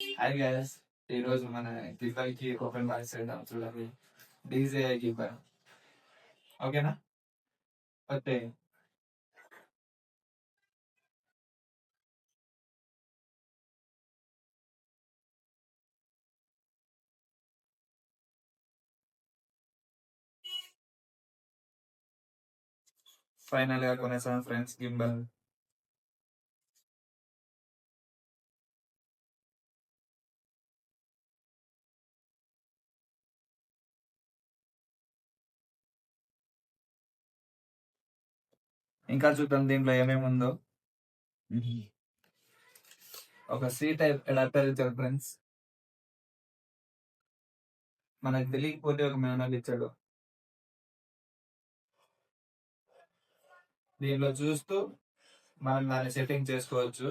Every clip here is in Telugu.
హాయ్ గైస్, ఈరోజు మన గిఫ్ట్కి ఓపెన్ బాక్స్ చేద్దాం. చూడండి, డీజే గిఫ్ట్. ఓకేనా? ఓకే. ఫైనల్ గా కొనేసాం ఫ్రెండ్స్ గింబల్. ఇంకా చూద్దాం దీంట్లో ఏమేమి ఉందో. ఒక సి టైప్ అడాప్టర్ ఇచ్చాడు ఫ్రెండ్స్. మనకు తెలియకపోతే ఒక మాన్యువల్ ఇచ్చాడు. దీనిలో చూస్తూ మనం దాన్ని సెట్టింగ్ చేసుకోవచ్చు.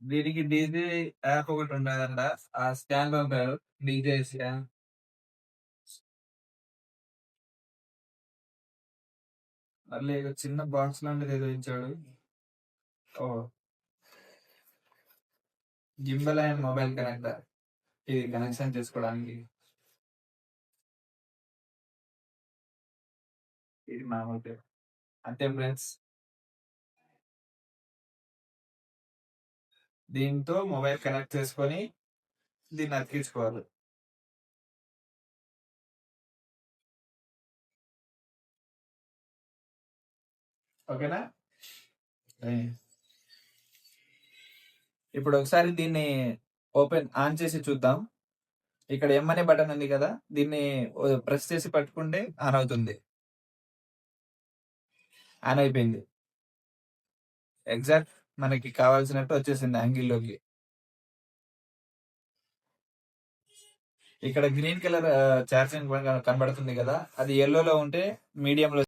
దీనికి డీజే యాప్ ఒకటి ఉండదంట. ఆ స్కాన్ పంపారు, డీజే స్కాన్. మళ్ళీ ఏదో చిన్న బాక్స్ లాంటిది ఏదో ఇచ్చాడు. ఓ, గింబల్ అండ్ మొబైల్ కనెక్టర్. ఇది కనెక్షన్ చేసుకోవడానికి. ఇది మామూలు అంతే ఫ్రెండ్స్. దీంతో మొబైల్ కనెక్ట్ చేసుకొని దీన్ని అతికించుకోవాలి. ఓకేనా? ఇప్పుడు ఒకసారి దీన్ని ఆన్ చేసి చూద్దాం. ఇక్కడ ఎం అనే బటన్ ఉంది కదా, దీన్ని ప్రెస్ చేసి పట్టుకుంటే ఆన్ అవుతుంది. ఆన్ అయిపోయింది. ఎగ్జాక్ట్ మనకి కావాల్సినట్టు వచ్చేసింది యాంగిల్లోకి. ఇక్కడ గ్రీన్ కలర్ ఛార్జింగ్ కనబడుతుంది కదా, అది ఎల్లోలో ఉంటే మీడియంలో